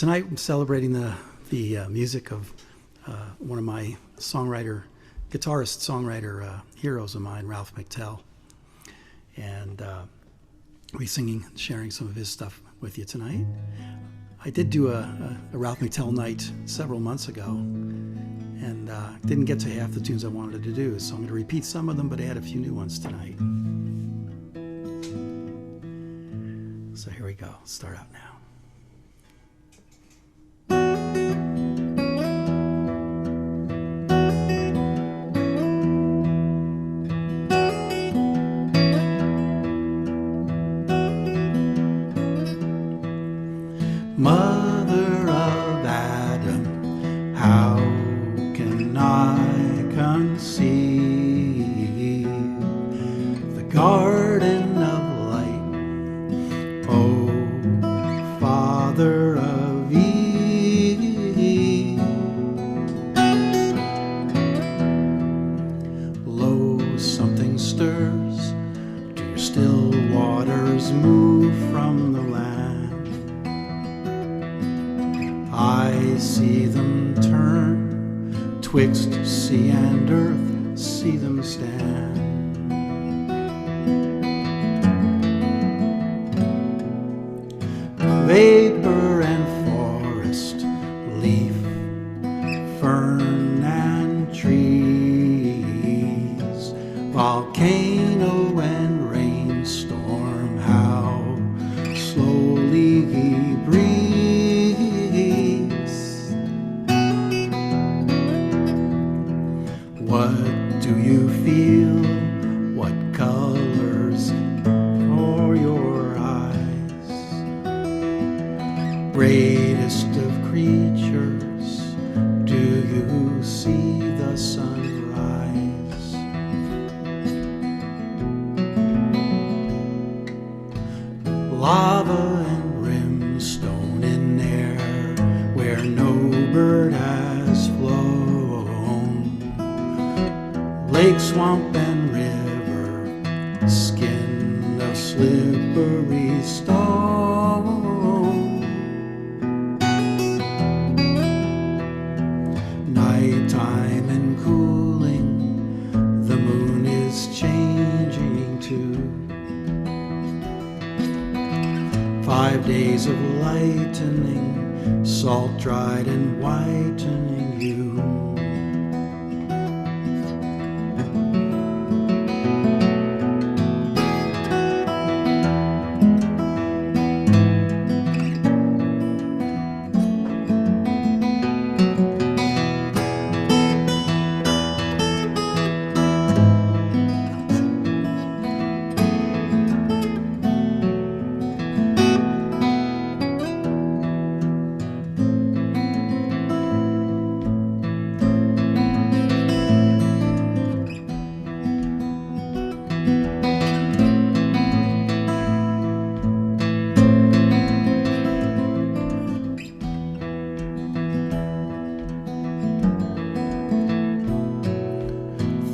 Tonight I'm celebrating the music of one of my guitarist-songwriter heroes of mine, Ralph McTell. And we'll be singing, sharing some of his stuff with you tonight. I did do a Ralph McTell night several months ago, and didn't get to half the tunes I wanted to do, so I'm going to repeat some of them, but add a few new ones tonight. So here we go. Start out now. Mother of Adam, how can I conceive the garden of light? Oh, Father of Eve, lo, something stirs. Do your still waters move from the land? I see them turn twixt sea and earth, see them stand. Vapor and forest, leaf, fern and trees, volcano and rainstorm, how slowly he breathes. What do you feel? What colors for your eyes? Greatest of creatures, do you see the sunrise? Lava and brimstone in air where no bird has flown. Lake, swamp, and river, skin of slippery stone. Nighttime and cooling, the moon is changing too. 5 days of lightening, salt dried and whitening you.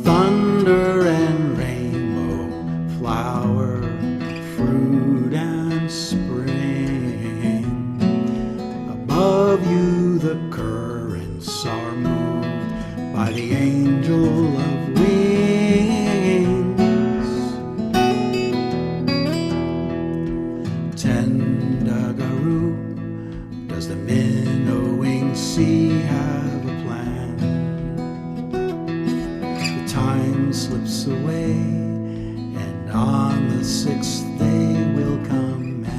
Thunder and rainbow, flower, fruit and spring. Above you the currents are moved by the angel of wings. Tendagaroo, does the minnowing sea have a plan? Time slips away, and on the 6th day will come man.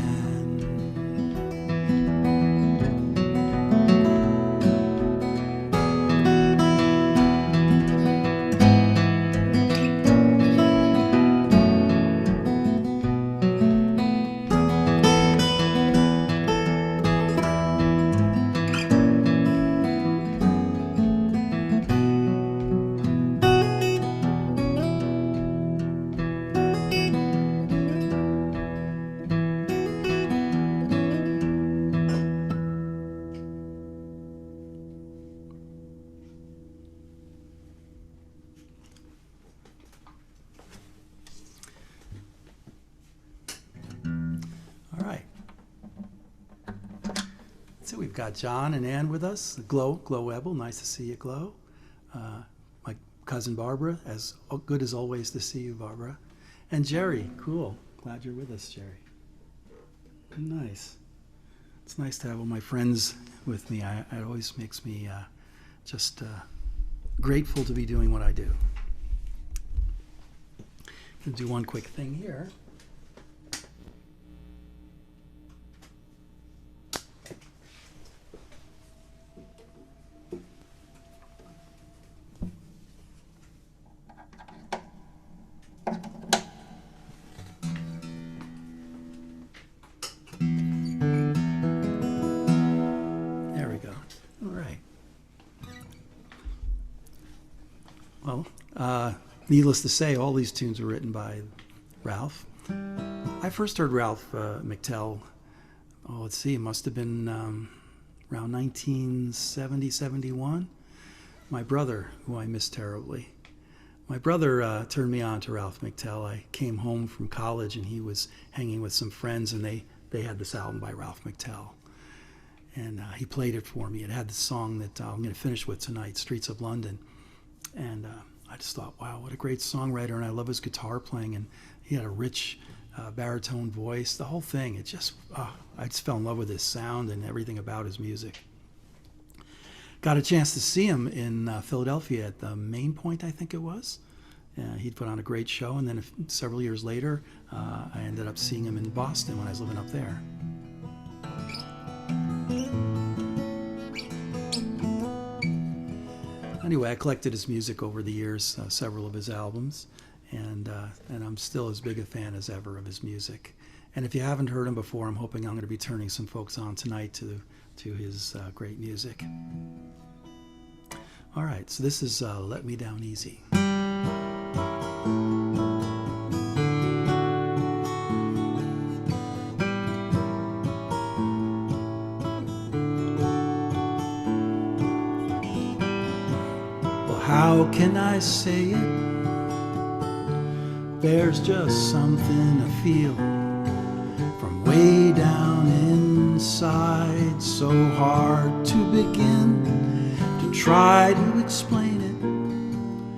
So we've got John and Ann with us. Glow Ebel, nice to see you, Glow. My cousin Barbara, as good as always to see you, Barbara. And Jerry, cool. Glad you're with us, Jerry. Nice. It's nice to have all my friends with me. It always makes me just grateful to be doing what I do. I'll do one quick thing here. There we go. All right. Well, needless to say, all these tunes were written by Ralph. I first heard Ralph McTell, let's see, it must have been around 1970, 71. My brother, who I miss terribly, my brother turned me on to Ralph McTell. I came home from college and he was hanging with some friends and they had this album by Ralph McTell. And he played it for me. It had the song that I'm going to finish with tonight, Streets of London. And I just thought, wow, what a great songwriter, and I love his guitar playing, and he had a rich baritone voice, the whole thing. It just, I just fell in love with his sound and everything about his music. Got a chance to see him in Philadelphia at the Main Point, I think it was. He'd put on a great show, and then several years later, I ended up seeing him in Boston when I was living up there. Anyway, I collected his music over the years, several of his albums, and I'm still as big a fan as ever of his music. And if you haven't heard him before, I'm hoping I'm going to be turning some folks on tonight to his great music. All right, so this is Let Me Down Easy. How can I say it? There's just something I feel from way down inside, so hard to begin to try to explain it.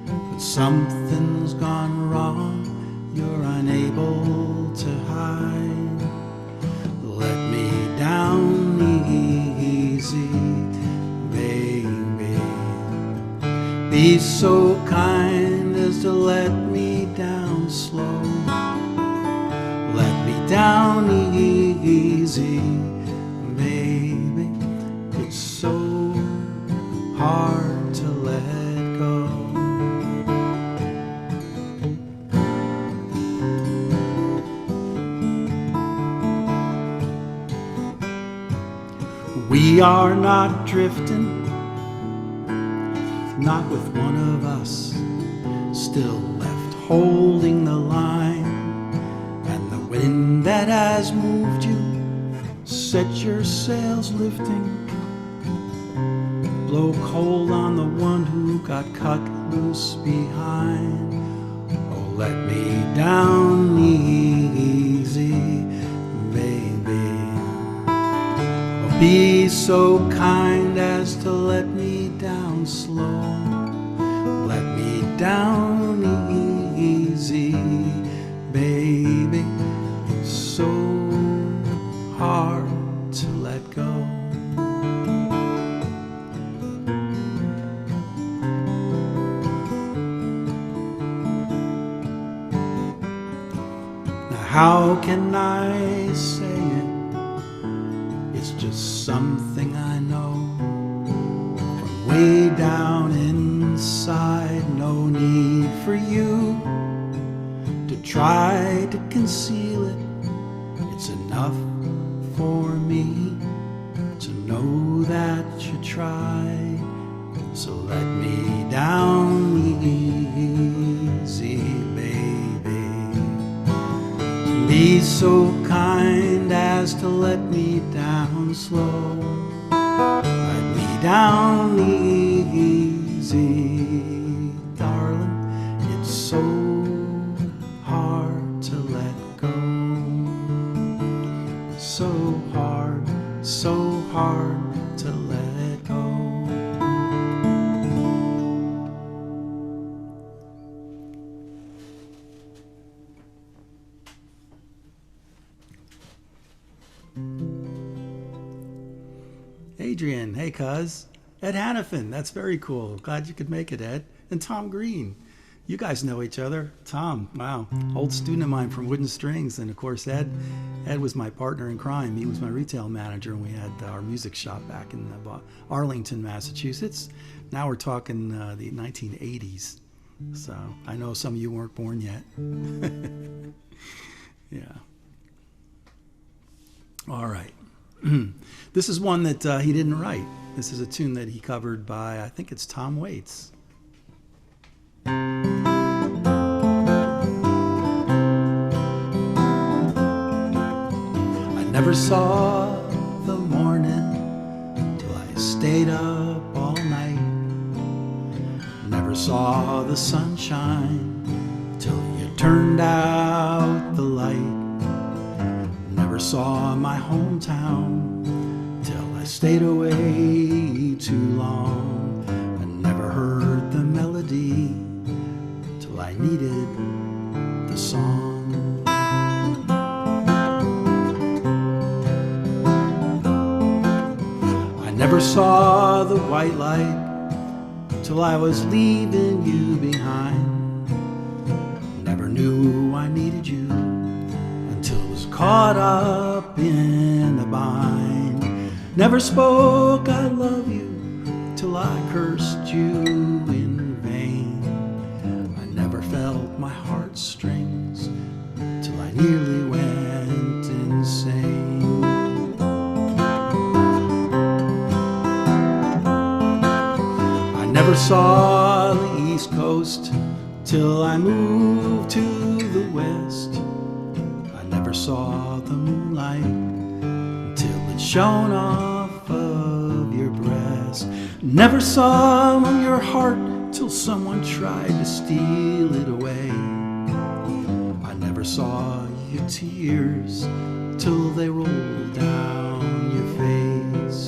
But something's gone wrong, you're unable to hide. Let me down easy, baby. Be so kind as to let me down slow. Let me down easy, baby. It's so hard to let go. We are not drifting, not with one of us still left holding the line. And the wind that has moved you, set your sails lifting. Blow cold on the one who got cut loose behind. Oh, let me down easy, baby. Oh, be so kind as to let me down slow. Let me down easy, baby. It's so hard to let go. Now how can I say it? It's just something I know. Way down inside, no need for you to try to conceal it. It's enough for me to know that you tried. So let me down easy, baby. Be so kind as to let me down slow. Let me down easy, darling. It's so hard to let go. So hard to let go. Adrian, hey cuz. Ed Hannafin, that's very cool. Glad you could make it, Ed. And Tom Green. You guys know each other. Tom, wow, old student of mine from Wooden Strings. And of course, Ed was my partner in crime. He was my retail manager, and we had our music shop back in Arlington, Massachusetts. Now we're talking the 1980s. So I know some of you weren't born yet. Yeah. All right. This is one that he didn't write. This is a tune that he covered by, I think it's Tom Waits. I never saw the morning till I stayed up all night. Never saw the sunshine till you turned out the light. Never saw my hometown till I stayed away too long. I never heard the melody till I needed the song. I never saw the white light till I was leaving you behind. Never knew I needed you until it was caught up in the bind. Never spoke I love you till I cursed you in vain. I never felt my heartstrings till I nearly went insane. I never saw the East Coast till I moved to the West. I never saw the moonlight till it shone off of your breast. Never saw your heart till someone tried to steal it away. I never saw your tears till they rolled down your face.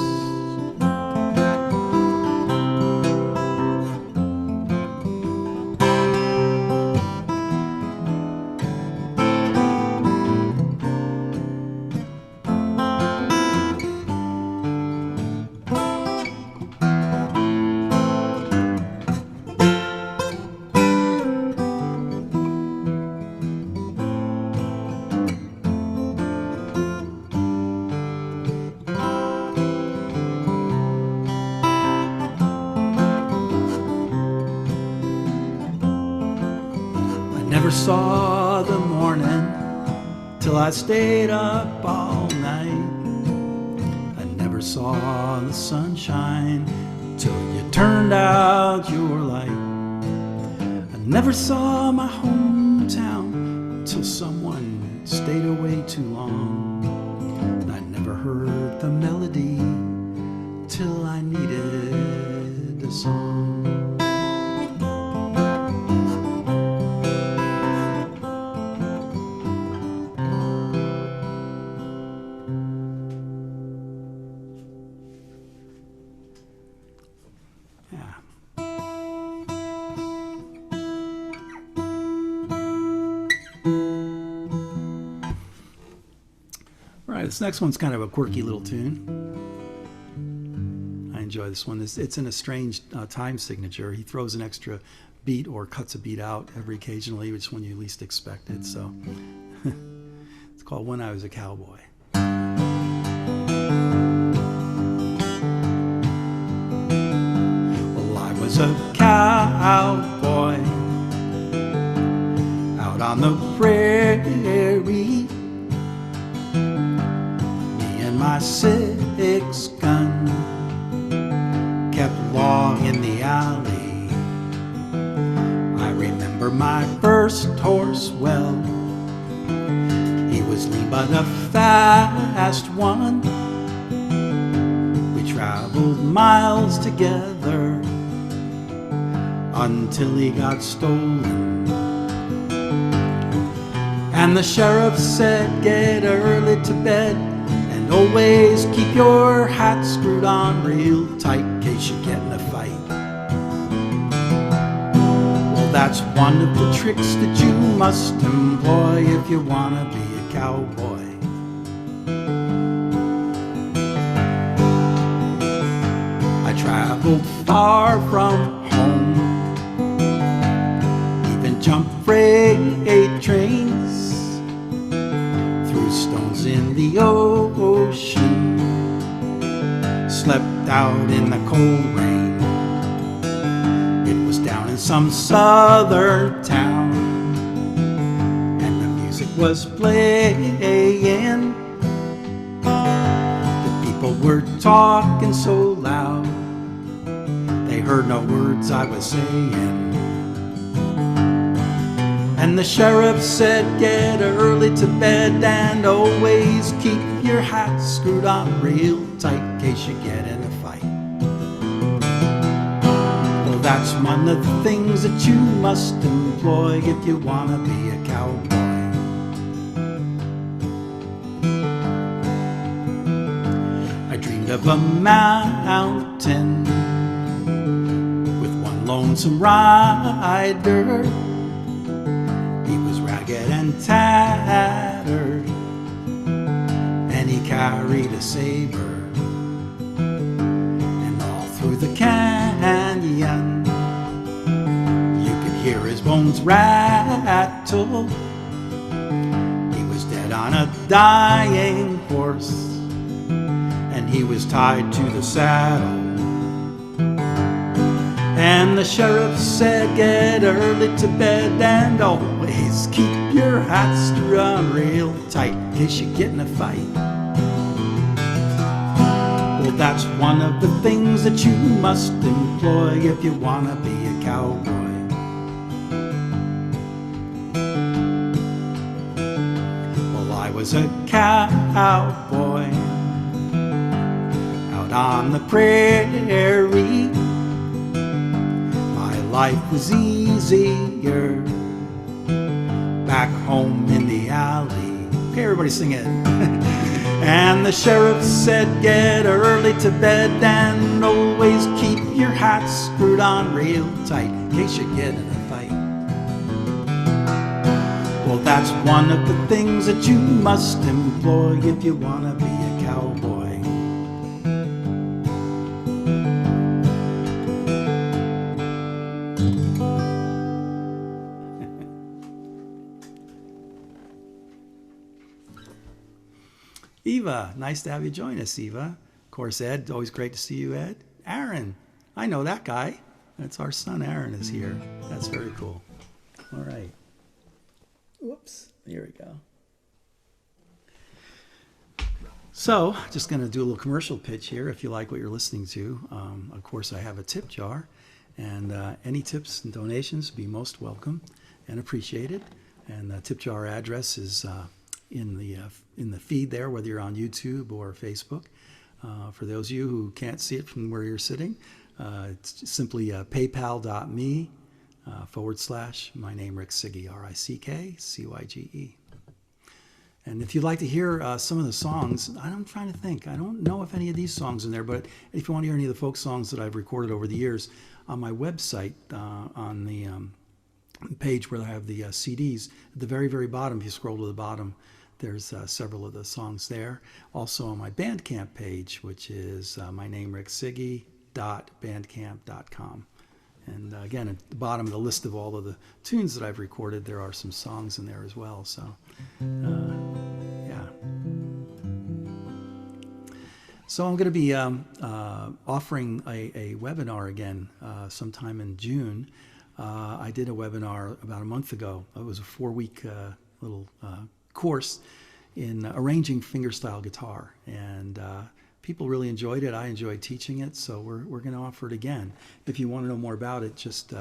Never saw the morning till I stayed up all night. I never saw the sunshine till you turned out your light. I never saw my hometown till someone stayed away too long. I never heard the melody till I needed a song. This next one's kind of a quirky little tune. I enjoy this one. It's in a strange time signature. He throws an extra beat or cuts a beat out every occasionally, which is when you least expect it. So it's called When I Was a Cowboy. Well, I was a cowboy out on the prairie. My 6 gun kept long in the alley. I remember my first horse well. He was lean but a fast one. We traveled miles together until he got stolen. And the sheriff said, get early to bed, always keep your hat screwed on real tight in case you get in a fight. Well, that's one of the tricks that you must employ if you want to be a cowboy. I traveled far from home, even jumped freight trains, threw stones in the ocean, slept out in the cold rain. It was down in some southern town, and the music was playing. The people were talking so loud, they heard no words I was saying. And the sheriff said, get early to bed and always keep your hat screwed on real tight in case you get in a fight. Well, that's one of the things that you must employ if you want to be a cowboy. I dreamed of a mountain with one lonesome rider. He was ragged and tattered, and he carried a saber. And all through the canyon, you could hear his bones rattle. He was dead on a dying horse, and he was tied to the saddle. And the sheriff said, get early to bed and always keep your hat screwed on real tight in case you get in a fight. Well, that's one of the things that you must employ if you want to be a cowboy. Well, I was a cowboy out on the prairie. Life was easier back home in the alley. Okay, everybody sing it. And the sheriff said, get early to bed and always keep your hat screwed on real tight in case you get in a fight. Well, that's one of the things that you must employ if you want to be a cowboy. Eva, nice to have you join us, Eva. Of course, Ed, always great to see you, Ed. Aaron, I know that guy. That's our son, Aaron, is here. That's very cool. All right. Whoops, here we go. So, just going to do a little commercial pitch here if you like what you're listening to. Of course, I have a tip jar, and any tips and donations would be most welcome and appreciated. And the tip jar address is in the feed there, whether you're on YouTube or Facebook. For those of you who can't see it from where you're sitting, it's simply paypal.me / my name Rick Cyge, RickCyge. And if you'd like to hear some of the songs, I'm trying to think. I don't know if any of these songs are in there, but if you want to hear any of the folk songs that I've recorded over the years, on my website, on the page where I have the CDs, at the very, very bottom, if you scroll to the bottom, there's several of the songs there. Also on my Bandcamp page, which is my name rickcyge.bandcamp.com. And again, at the bottom of the list of all of the tunes that I've recorded, there are some songs in there as well. So, yeah. So I'm going to be offering a webinar again sometime in June. I did a webinar about a month ago. It was a 4-week little course in arranging fingerstyle guitar, and people really enjoyed it. I enjoyed teaching it, so we're going to offer it again. If you want to know more about it, just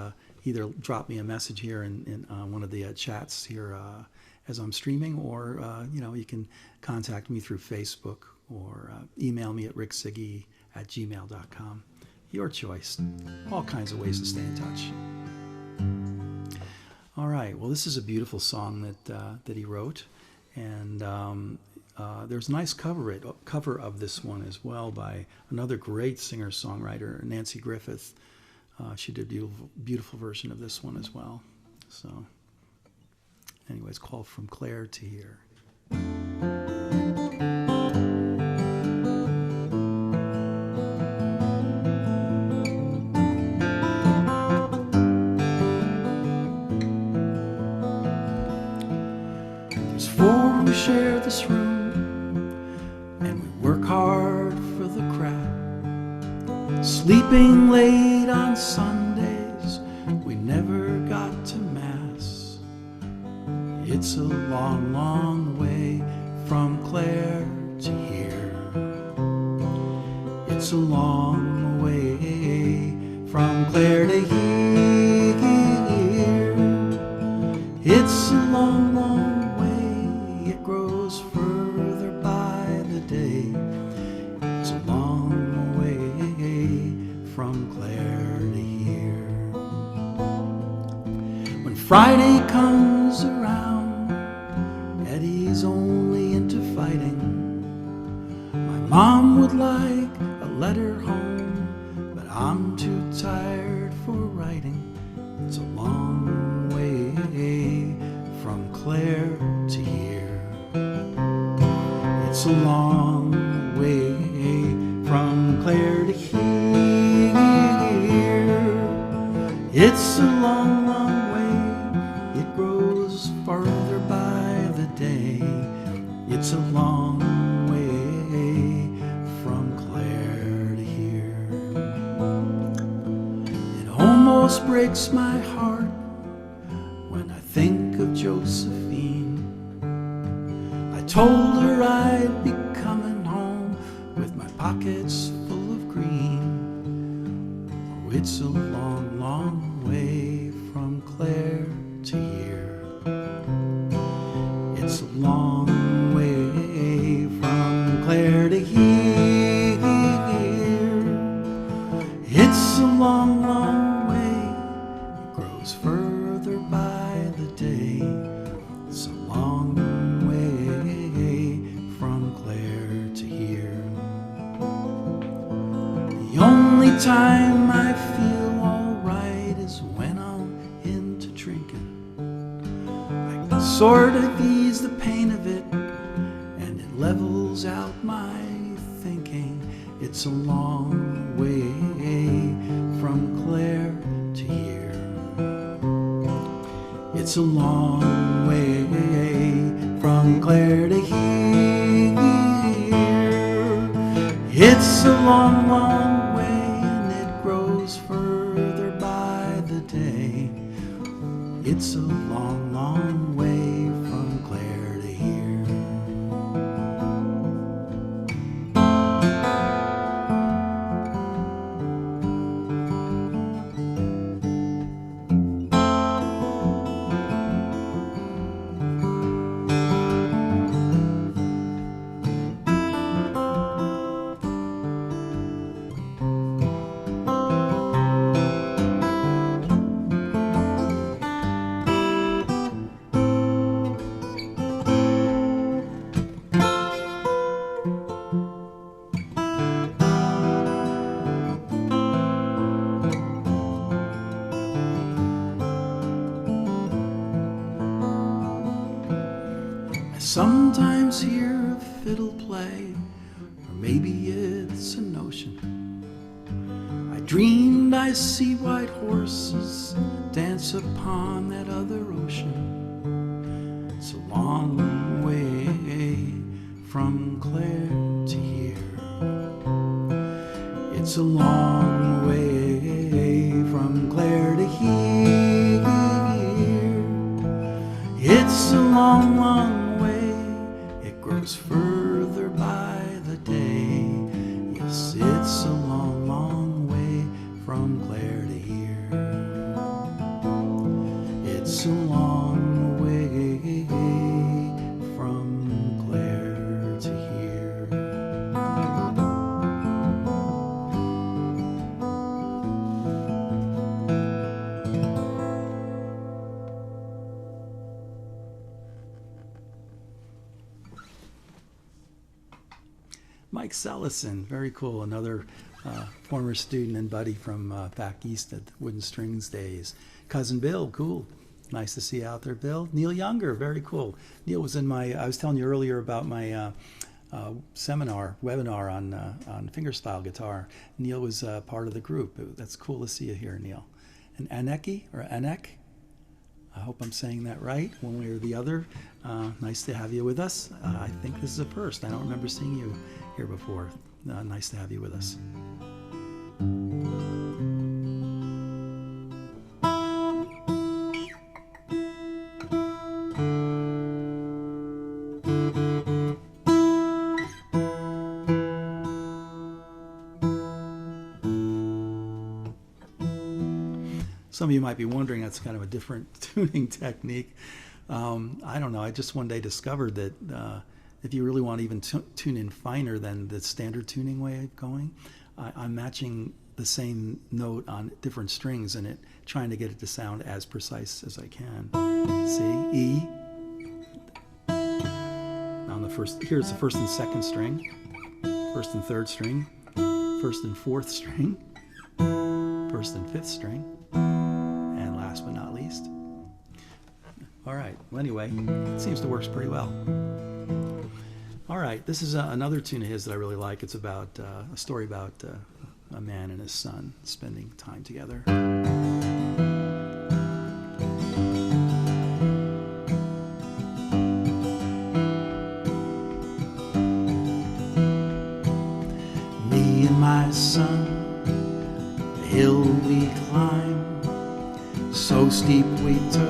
either drop me a message here in one of the chats here as I'm streaming, or you can contact me through Facebook or email me at rickcyge@gmail.com. Your choice. All kinds of ways to stay in touch. All right. Well, this is a beautiful song that he wrote, and There's a nice cover of this one as well by another great singer-songwriter, Nancy Griffith. She did a beautiful version of this one as well. So anyway, it's called From Clare to Here. There's four who share this room, and we work hard for the crowd. Sleeping late on Sundays, we never got to Mass. It's a long, long way from Clare to here. It's a long way from Clare to here. It's a long, long way. It grows further by the day. It's a long way from Clare to here. When Friday comes around, Eddie's only into fighting. My mom would like a letter home, but I'm too tired for writing. It's a long way from Clare to here. It's a long way from Clare to here. It's a long, long way. It grows farther by the day. It's a long way from Clare to here. It almost breaks my heart when I think of Josephine. I told her I'd be coming home with my pockets full of green. Oh, it's a long, long way from Clare to here. It's a long way from Clare to here. It's a long, long way. It grows further by the day. It's a long way from Clare to here. The only time I feel alright is when I'm into drinking. I can sort of ease the pain of it, and it levels out my thinking. It's a long way from Clare to here. It's a long way from Clare to here. It's a long, long way, and it grows further by the day. It's a long, long way from Clare to here. Sometimes hear a fiddle play, or maybe it's a notion. I dreamed I see white horses dance upon that other ocean. It's a long way from Clare to here. It's a long way from Clare to here. It's a long, long way. It grows further by the day. Yes, it's a long, long way from Clare to here. It's a long way from Clare to here. Mike Sellison, very cool. Another former student and buddy from back east at the Wooden Strings days. Cousin Bill, cool. Nice to see you out there, Bill. Neil Younger, very cool. Neil was in my, I was telling you earlier about my webinar on fingerstyle guitar. Neil was part of the group. That's cool to see you here, Neil. And Anek, I hope I'm saying that right, one way or the other. Nice to have you with us. I think this is a first. I don't remember seeing you here before. Nice to have you with us. Some of you might be wondering, that's kind of a different tuning technique. I don't know. I just one day discovered that if you really want to even tune in finer than the standard tuning way of going, I'm matching the same note on different strings and trying to get it to sound as precise as I can. See, E. On the first, here's the first and second string, first and third string, first and fourth string, first and fifth string. Last but not least. All right. Well, anyway, it seems to work pretty well. All right. This is another tune of his that I really like. It's about a story about a man and his son spending time together. Me and my son, the hill we climbed, so steep we took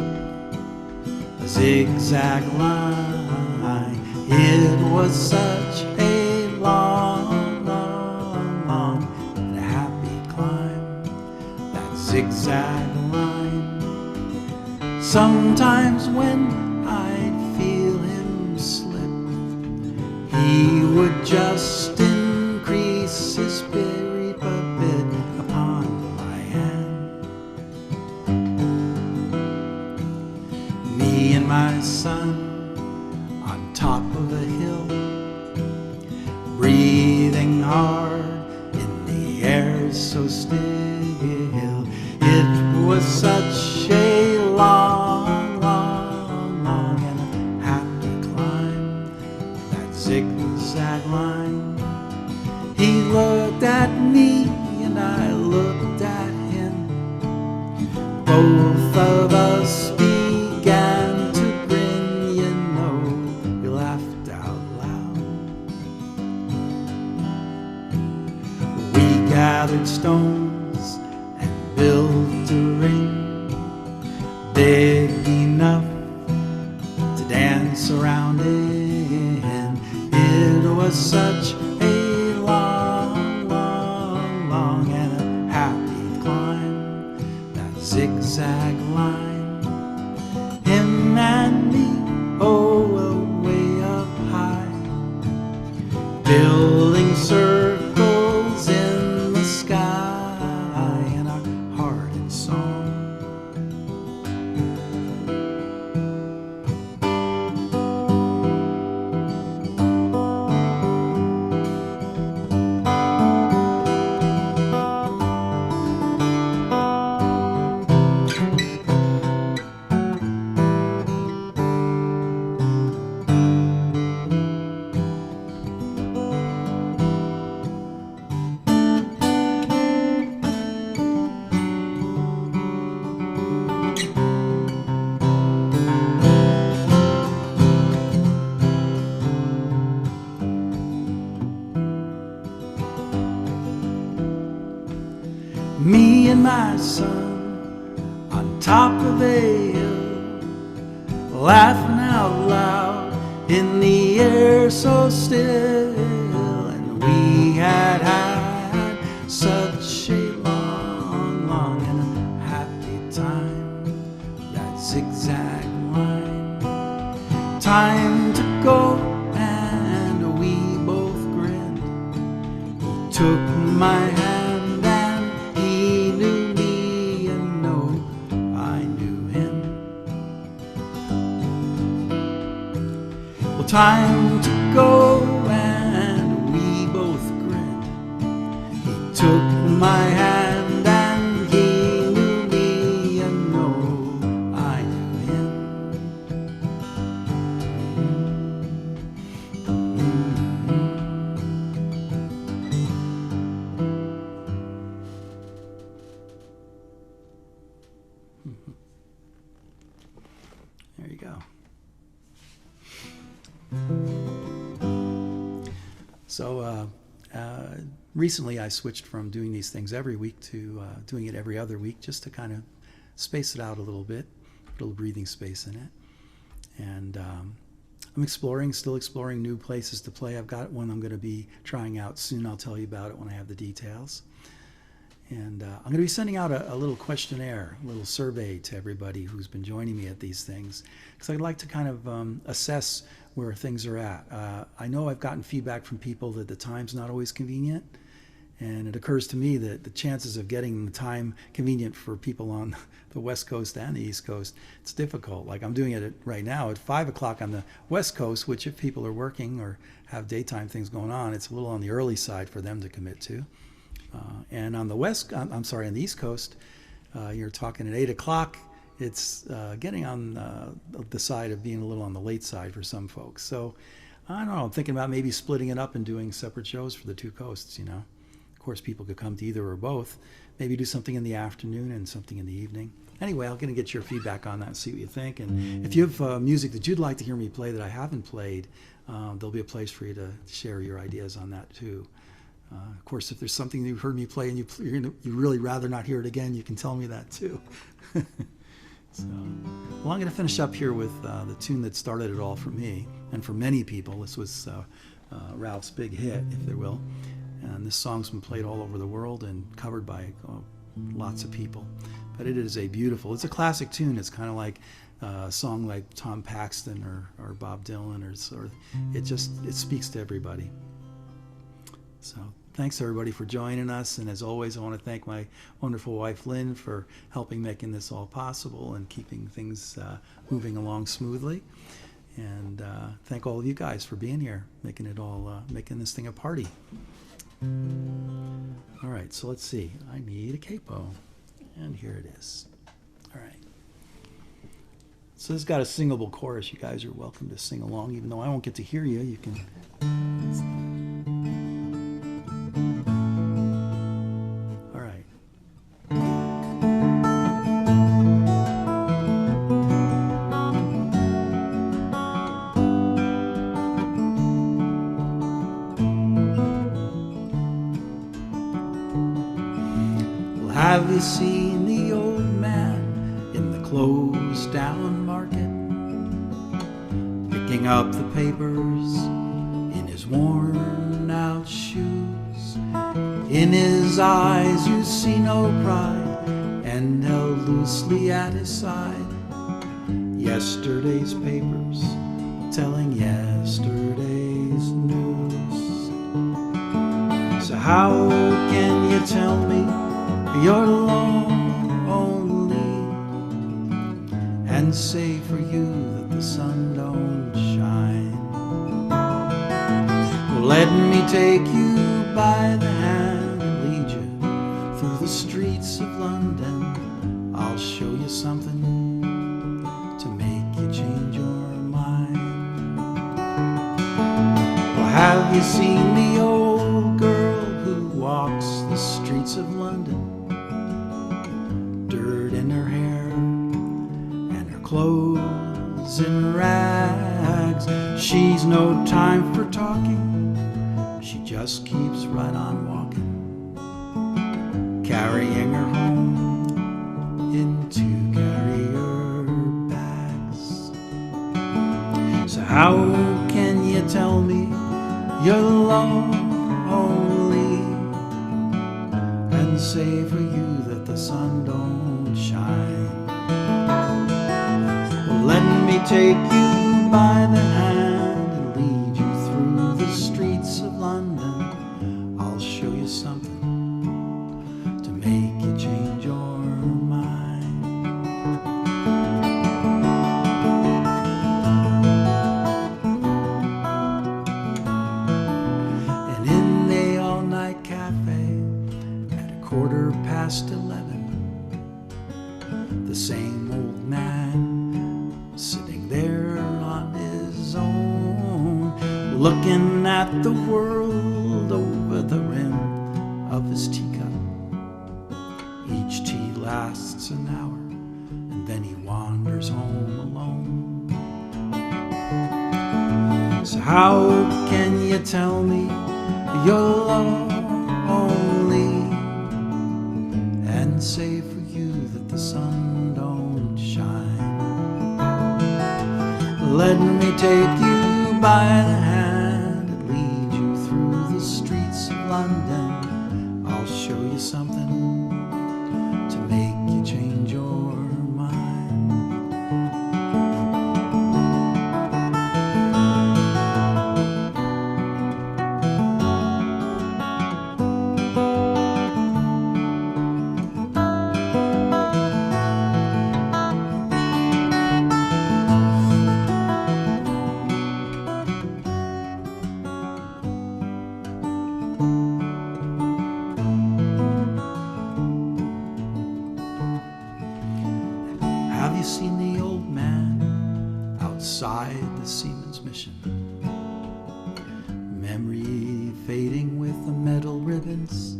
a zigzag line. It was such a long, long, long and happy climb, that zigzag line. Sometimes when I'd feel him slip, he would just increase his spirit a bit upon my hand. Me and my son on top of a hill, breathing hard in the air so still. It was such a long, long, long and happy climb, that zigzag line. He looked at me and I looked at him. Both of us began to grin, you know, we laughed out loud. We gathered stones and built a ring big enough to dance around in. It was such a long, long, long and a happy climb, that zigzag line. Him and me, oh, way up high, building circles in the sky, and our heart in song. Me and my son on top of a hill, laughing out loud in the air so still. And we had such a long, long and a happy time, that zigzag line. Time to go and we both grinned. He took my hand, time to go and we both So recently I switched from doing these things every week to doing it every other week, just to kind of space it out a little bit, put a little breathing space in it. And I'm still exploring new places to play. I've got one I'm going to be trying out soon. I'll tell you about it when I have the details. And I'm going to be sending out a little questionnaire, a little survey to everybody who's been joining me at these things, because I'd like to kind of assess where things are at. I know I've gotten feedback from people that the time's not always convenient, and it occurs to me that the chances of getting the time convenient for people on the West Coast and the East Coast, it's difficult. Like I'm doing it right now at 5 o'clock on the West Coast, which if people are working or have daytime things going on, it's a little on the early side for them to commit to. And on the on the East Coast, you're talking at 8 o'clock. It's getting on the side of being a little on the late side for some folks. So I don't know. I'm thinking about maybe splitting it up and doing separate shows for the two coasts. You know, of course, people could come to either or both. Maybe do something in the afternoon and something in the evening. Anyway, I'm going to get your feedback on that and see what you think. And if you have music that you'd like to hear me play that I haven't played, there'll be a place for you to share your ideas on that too. Of course, if there's something you've heard me play and you really rather not hear it again, you can tell me that too. So, well, I'm going to finish up here with the tune that started it all for me and for many people. This was Ralph's big hit, if there will. And this song's been played all over the world and covered by lots of people. But it is it's a classic tune. It's kind of like a song like Tom Paxton or Bob Dylan it speaks to everybody. So thanks everybody for joining us, and as always I want to thank my wonderful wife Lynn for helping making this all possible and keeping things moving along smoothly, and thank all of you guys for being here, making this thing a party. All right, so let's see, I need a capo, and here it is. All right, so this has got a singable chorus. You guys are welcome to sing along, even though I won't get to hear you. You can Have you seen the old man in the closed down market, picking up the papers in his worn out shoes? In his eyes you see no pride, and held loosely at his side yesterday's papers telling yesterday's news. So how can you tell me you're lonely and say for you that the sun don't shine? Well, let me take you by the hand and lead you through the streets of London. I'll show you something to make you change your mind. Well, have you seen the old girl who walks the streets of London? In her hair and her clothes in rags. She's no time for talking, she just keeps right on walking, carrying her home in 2 carrier bags. So how can you tell me you're lonely and say for you that the sun don't shine? Well, let me take you by the hand and lead you through the streets of London. I'll show you something to make you change your mind. And in the all-night cafe at 11:15, the same old man sitting there on his own, looking at the world over the rim of his teacup. Each tea lasts an hour, and then he wanders home alone. So how can you tell me you're lonely, and say for you that the sun don't shine. Let me take you by the hand and lead you through the streets of London. I'll show you something to make you change your mind. Have you seen the old man outside the Seaman's Mission? Memory fading with the metal ribbons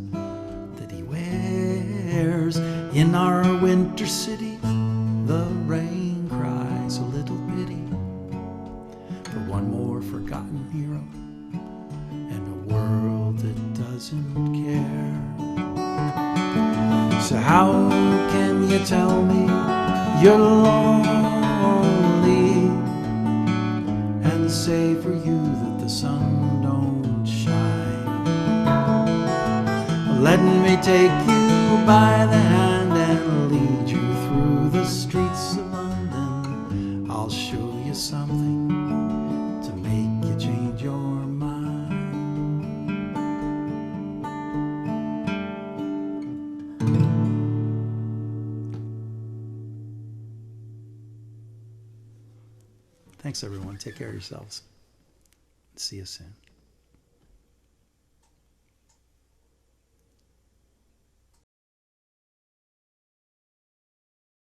that he wears. In our winter city, the rain cries a little pity for one more forgotten hero and a world that doesn't care. So how can you tell me you're lonely, and say for you that the sun don't shine? Let me take you by the hand and lead you through the streets of London. I'll show you something to make you change your mind. Thanks, everyone. Take care of yourselves. See you soon.